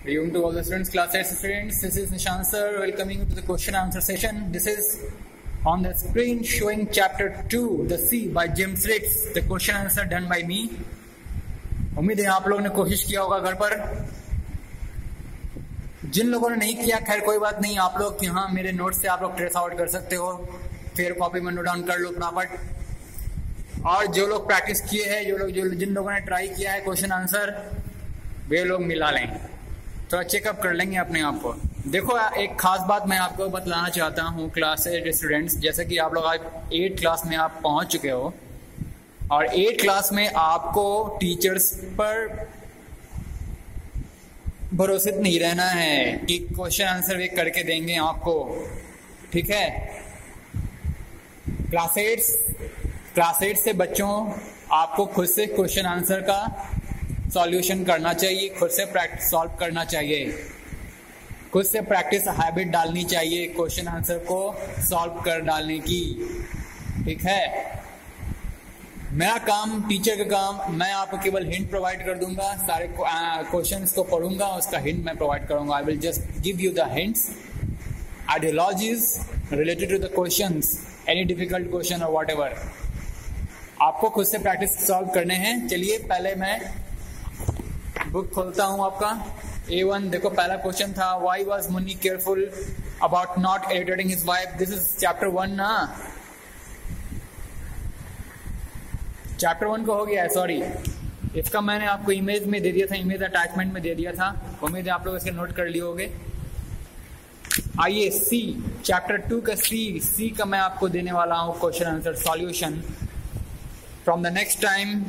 Good evening to all the students, class 8 students. This is Nishant sir welcoming you to the question answer session. This is on the screen showing chapter 2, The Sea by James Riggs. The question answer done by me. उम्मीद है आप लोगों ने कोशिश किया होगा घर पर. जिन लोगों ने नहीं किया खैर कोई बात नहीं, आप लोग यहाँ मेरे नोट्स से आप लोग ट्रेस आउट कर सकते हो, फिर कॉपी में नोट डाउन कर लो फटाफट. और जो लोग प्रैक्टिस किए हैं, जिन लोगों ने ट्राई किया है क्वेश्चन आंसर, वे लोग मिला लें, तो चेकअप कर लेंगे अपने आप को. देखो एक खास बात मैं आपको बतलाना चाहता हूँ क्लास 8 स्टूडेंट्स, जैसे कि आप लोग आज 8 क्लास में आप पहुँच चुके हो और 8 क्लास में आपको टीचर्स पर भरोसे नहीं रहना है कि क्वेश्चन आंसर वे करके देंगे आपको, ठीक है. क्लास 8 से बच्चों आपको खुद से क्वेश्चन आंसर का सॉल्यूशन करना चाहिए, खुद से प्रैक्टिस सॉल्व करना चाहिए, खुद से प्रैक्टिस हैबिट डालनी चाहिए क्वेश्चन आंसर को सॉल्व कर डालने की, ठीक है. मेरा काम, टीचर का काम, मैं आपको केवल हिंट प्रोवाइड कर दूंगा, सारे क्वेश्चंस को पढ़ूंगा, उसका हिंट मैं प्रोवाइड करूंगा. I will just give you the hints, ideologies related to the questions, any difficult question और व्हाटएवर. आपको खुद से प्रैक्टिस सॉल्व करने हैं. चलिए पहले मैं बुक खोलता हूं आपका. A1 देखो पहला क्वेश्चन था, व्हाई वाज मुनि careful about not irritating his wife. This is chapter 1 ना, चैप्टर 1 को हो गया है, सॉरी. इसका मैंने आपको इमेज में दे दिया था, इमेज अटैचमेंट में दे दिया था, उम्मीद है आप लोग इसके नोट कर लिए होंगे. आइए सी, चैप्टर 2 का सी का मैं आपको देने वाला हूं question answer solution. From the next time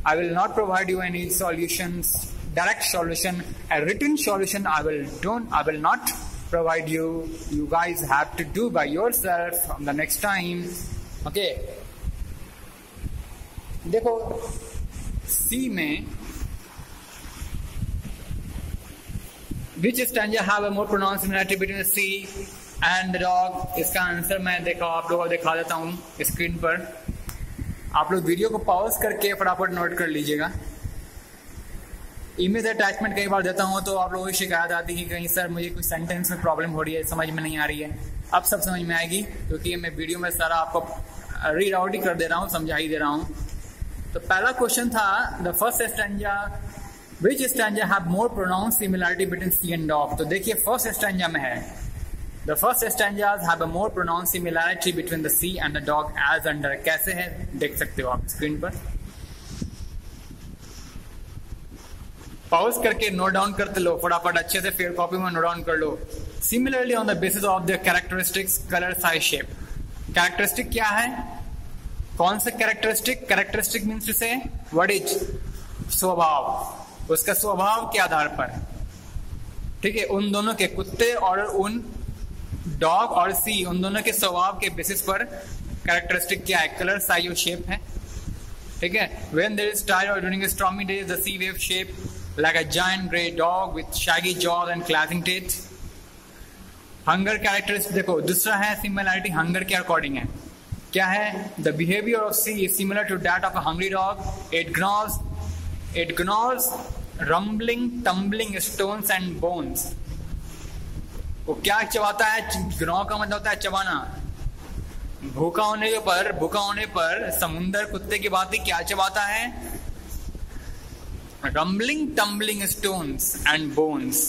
I will not provide you any solutions, direct solution, a written solution. I will not provide you. You guys have to do by yourself from the next time. Okay. देखो C में which stanza have a more pronounced similarity between the sea and the dog. इसका answer मैं देखो आप लोगों को दिखा देता हूँ स्क्रीन पर. आप लोग वीडियो को पॉज करके फटाफट नोट कर लीजिएगा. इमेज अटैचमेंट कई बार देता हूँ तो आप लोगों की शिकायत आती है कि कहीं सर मुझे कोई सेंटेंस में प्रॉब्लम हो रही है, समझ में नहीं आ रही है. अब सब समझ में आएगी क्योंकि मैं वीडियो में सारा आपको रीड आउट ही कर दे रहा हूँ, समझा ही दे रहा हूँ. तो पहला क्वेश्चन था, the first stanza, which stanza have more pronounce similarity between sea and dog. तो देखिए फर्स्ट स्टैंजा में है, The first stanzas have a more pronounced similarity between the sea and the dog as under. कैसे है देख सकते हो आप स्क्रीन पर. पॉज करके नोट डाउन करते लो फटाफट अच्छे से, फिर कॉपी में नोट डाउन कर लो. Similarly on the basis of their characteristics, color, size, shape. Characteristic क्या है, कौन सा कैरेक्टरिस्टिक? कैरेक्टरिस्टिक मीन्स टू से व्हाट इज, स्वभाव, उसका स्वभाव के आधार पर, ठीक है. उन दोनों के, कुत्ते और उन डॉग और सी, उन दोनों के स्वभाव के बेसिस पर कैरेक्टरिस्टिक क्या है, कलर, साइज और शेप है, ठीक है. When there is tide or during stormy days, the sea wave shape like a giant grey dog with shaggy jaws and clashing teeth. Hunger characteristic देखो दूसरा है, सिमिलरिटी हंगर के अकॉर्डिंग है. क्या है, the behavior of sea is similar to that of a hungry dog. It gnaws rumbling, tumbling stones and bones. वो क्या चबाता है, ग्नॉ का मतलब होता है चबाना. भूखा होने पर समुंदर कुत्ते की बात क्या चबाता है, rumbling tumbling stones and bones,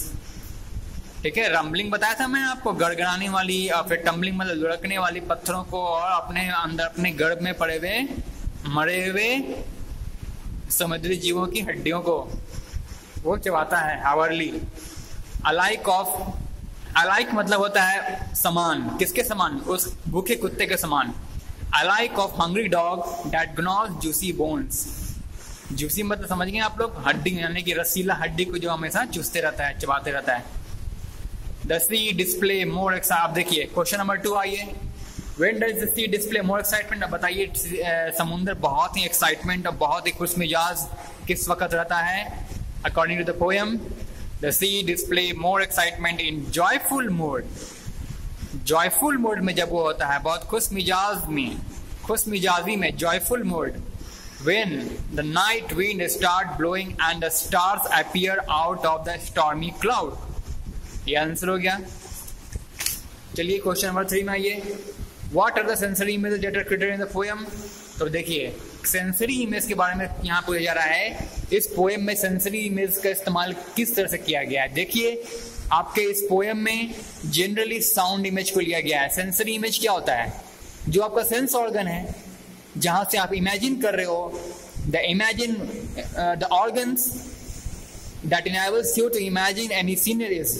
ठीक है. रम्बलिंग बताया था मैं आपको, गड़गड़ाने वाली, और फिर टम्बलिंग मतलब लुढ़कने वाली पत्थरों को और अपने अंदर अपने गर्भ में पड़े हुए मरे हुए समुद्री जीवों की हड्डियों को वो चबाता है. हावरली, अलाइक मतलब होता है समान, किसके समान, उस भूखे कुत्ते के समान. Alike of hungry dog that gnaws juicy bones. Juicy मतलब समझ गए आप लोग, हड्डी यानी कि रसीला हड्डी को जो हमेशा चूसते रहता है, चबाते रहता है. The sea display more excitement. आप देखिए क्वेश्चन नंबर 2 आइए. When does the sea display more excitement. अब बताइए समुद्र बहुत ही एक्साइटमेंट और बहुत ही खुश मिजाज किस वक्त रहता है. According to the poem, The sea display more excitement in joyful mode. Joyful mode में जब वो होता है, बहुत खुश मिजाजी में joyful mode. when the night wind start blowing and the stars appear out of the stormy cloud. ये answer हो गया. चलिए क्वेश्चन नंबर 3 में आइए. What are the sensory images that are created in the poem? तो देखिए sensory image के बारे में यहाँ पूछा जा रहा है. इस पोएम में सेंसरी इमेज का इस्तेमाल किस तरह से किया गया है. देखिए आपके इस पोएम में जनरली साउंड इमेज को लिया गया है. सेंसरी इमेज क्या होता है? जो आपका सेंस ऑर्गन है, जहां से आप इमेजिन कर रहे हो, the organs that enables you to imagine any sceneries,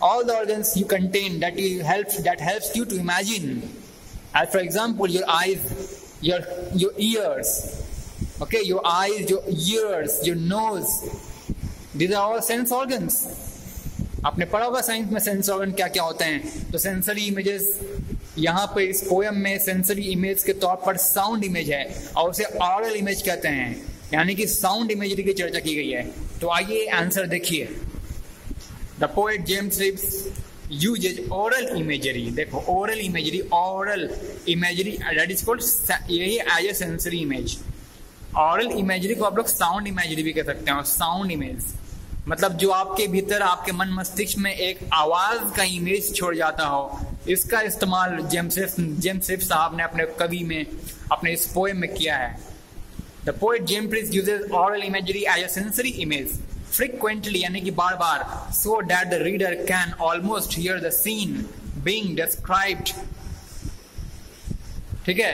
all the organs you contain that helps you to imagine, as for example your eyes, your ears, okay, your eyes, your ears, your nose, these are all sense organs. आपने पढ़ा होगा science में sense organ क्या क्या होते हैं. तो sensory images यहाँ पे इस पोएम में सेंसरी इमेज के तौर पर साउंड इमेज है और उसे ऑरल इमेज कहते हैं, यानी कि साउंड इमेजरी की चर्चा की गई है. तो आइए आंसर देखिए. The poet James Reeves uses aural imagery. देखो aural imagery that is called यही as a sensory image. Aural imagery को आप लोग साउंड इमेजरी भी कह सकते हैं. साउंड इमेज मतलब जो आपके भीतर आपके मन मस्तिष्क में एक आवाज का इमेज छोड़ जाता हो. इसका इस्तेमाल जेम्स रिव्स साहब ने अपने कवि में अपने इस पोएम में किया है. The poet James Rives uses oral imagery as a sensory image frequently, यानी कि बार बार, so that the reader can almost hear the scene being described. ठीक है.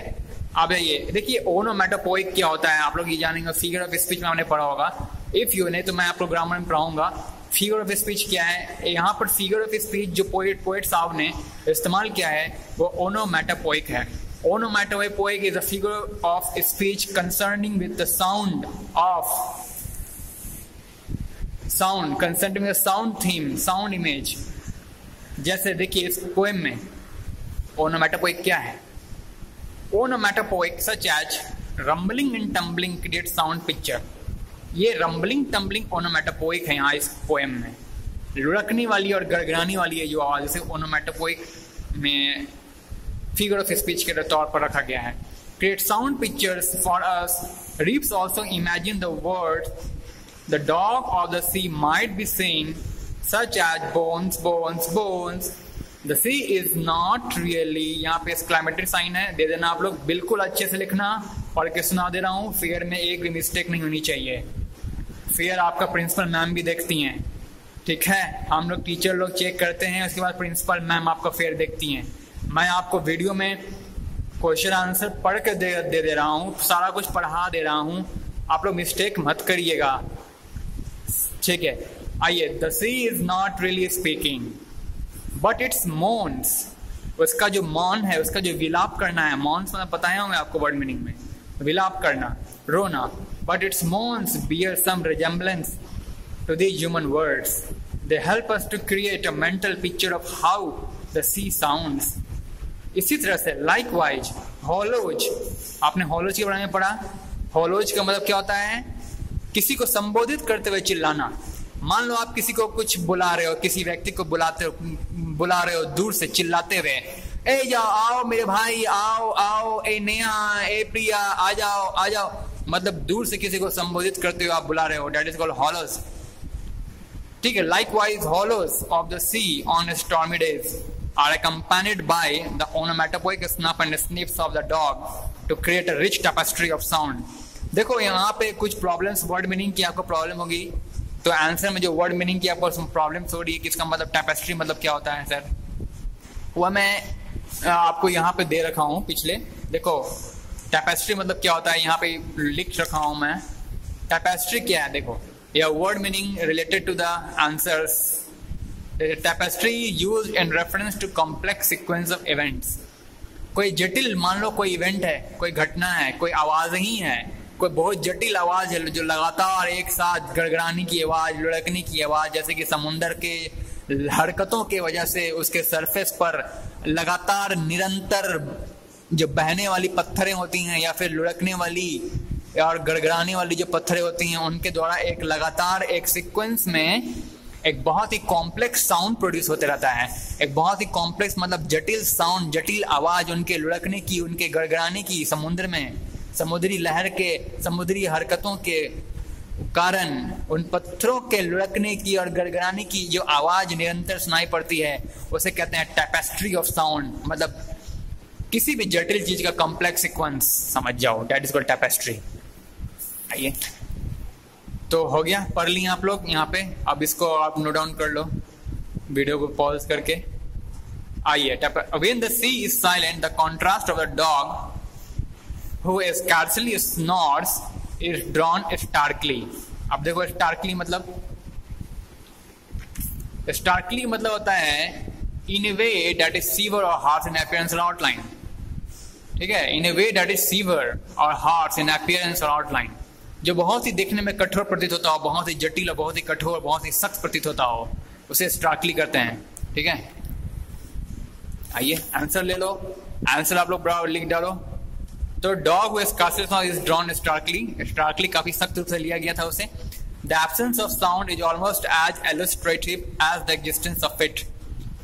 अब ये देखिए ओनोमैटोपोइक क्या होता है आप लोग ये जानेंगे. फिगर ऑफ स्पीच में हमने पढ़ा होगा. इफ यू नहीं तो मैं आपको ग्रामर में पढ़ाऊंगा. फिगर ऑफ स्पीच क्या है? यहाँ पर फिगर ऑफ स्पीच जो पोएट साहब ने इस्तेमाल किया है वो ओनोमैटोपोइक है. Onomatopoeic is a figure of speech concerning with the sound concerning the sound theme, sound image. जैसे देखिए इस पोएम में onomatopoeic क्या है? Onomatopoeic such as rumbling and tumbling create sound picture. ये rumbling tumbling onomatopoeic है यहाँ इस पोएम में. लुढ़कने वाली और गड़गड़ाने वाली है जो आवाज, जैसे onomatopoeic में फिगर ऑफ स्पीच के तौर पर रखा गया है. Create sound pictures for us. Reeves also imagine the word the dog of the sea might be saying such as bones bones bones. The sea is not really. यहाँ पे exclamatory sign है, दे देना आप लोग. बिल्कुल अच्छे से लिखना. पढ़ के सुना दे रहा हूँ. फिगर में एक भी मिस्टेक नहीं होनी चाहिए. फिगर आपका प्रिंसिपल मैम भी देखती हैं. ठीक है, हम लोग टीचर लोग चेक करते हैं, उसके बाद प्रिंसिपल मैम आपका फिगर देखती हैं. मैं आपको वीडियो में क्वेश्चन आंसर पढ़ के दे रहा हूँ, सारा कुछ पढ़ा दे रहा हूँ. आप लोग मिस्टेक मत करिएगा. ठीक है. आइए. The sea is not really speaking but it's moans. उसका जो मौन है, उसका जो विलाप करना है, मौन्स मतलब बताया हूँ मैं आपको वर्ड मीनिंग में, विलाप करना, रोना. But it's moans bear some resemblance to the human words. They help us to create a mental picture of how the sea sounds. इसी तरह से लाइकवाइज होलोज. आपने होलोज के बारे में पढ़ा. होलोज का मतलब क्या होता है? किसी को संबोधित करते हुए चिल्लाना. मान लो आप किसी को कुछ बुला रहे हो, किसी व्यक्ति को बुला रहे हो दूर से चिल्लाते हुए, ए जाओ, आओ मेरे भाई, आओ आओ, ए नेहा, ए प्रिया, आ जाओ आ जाओ. मतलब दूर से किसी को संबोधित करते हुए आप बुला रहे हो. That is called hollos. ठीक है. Likewise hollos of the sea on stormy days are accompanied by the onomatopoeic snap and sniffs of the dog to create a rich tapestry of sound. देखो यहाँ पे कुछ प्रॉब्लम्स वर्ड मीनिंग की आपको problem होगी. तो आंसर में जो वर्ड मीनिंग की आपको प्रॉब्लम्स हो रही है, किसका मतलब टेपेस्ट्री मतलब क्या होता है सर, वह मैं आपको यहाँ पे दे रखा हूँ पिछले. देखो टेपेस्ट्री मतलब क्या होता है यहाँ पे लिख रखा हूँ मैं. टेपेस्ट्री क्या है? देखो यह word meaning related to the answers. Tapestry used in reference to complex sequence of events. कोई जटिल, मान लो कोई इवेंट है, कोई घटना है, कोई आवाज ही है, कोई बहुत जटिल आवाज है जो लगातार एक साथ गड़गड़ाने की आवाज, लुढ़कने की आवाज, जैसे कि समुंदर के हरकतों के वजह से उसके सरफेस पर लगातार निरंतर जो बहने वाली पत्थरें होती हैं या फिर लुढ़कने वाली और गड़गड़ाने वाली जो पत्थरें होती हैं, उनके द्वारा एक लगातार एक सीक्वेंस में एक बहुत ही कॉम्प्लेक्स साउंड प्रोड्यूस होते रहता है. एक बहुत ही कॉम्प्लेक्स मतलब जटिल साउंड, जटिल आवाज उनके लुढ़कने की, उनके गड़गड़ाने की समुद्र में समुद्री लहर के, समुद्री हरकतों के कारण उन पत्थरों के लुढ़कने की और गड़गड़ाने की जो आवाज निरंतर सुनाई पड़ती है उसे कहते हैं टैपेस्ट्री ऑफ साउंड। मतलब किसी भी जटिल चीज का कॉम्प्लेक्स सीक्वेंस समझ जाओ, दैट इज कॉल्ड टैपेस्ट्री। आइए, तो हो गया, पढ़ लिए आप लोग यहाँ पे। अब इसको आप नोट डाउन कर लो वीडियो को पॉज करके। आइए, when the sea is silent, the contrast of the dog who scarcely snores is drawn starkly। अब देखो starkly मतलब होता है in a way that is severe or harsh in appearance or outline। ठीक है, in a way that is severe or harsh in appearance or outline, जो बहुत ही देखने में कठोर प्रतीत होता हो, बहुत ही जटिल, बहुत ही कठोर, बहुत ही सख्त प्रतीत होता हो, उसे स्टार्कली करते हैं। ठीक है, आइए आंसर ले लो। आंसर आप लोग बराबर लिख डालो। तो डॉग इज ड्रॉन स्टार्कली काफी सख्त रूप से लिया गया था उसे। The absence of sound is almost as illustrative as the existence of it.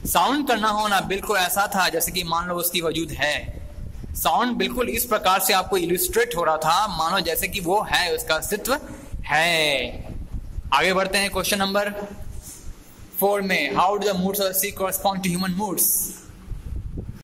Sound का ना होना बिल्कुल ऐसा था जैसे कि मान लो उसकी वजूद है। साउंड बिल्कुल इस प्रकार से आपको इलस्ट्रेट हो रहा था मानो जैसे कि वो है, उसका अस्तित्व है। आगे बढ़ते हैं क्वेश्चन नंबर 4 में। How do the moods of the sea correspond to human moods.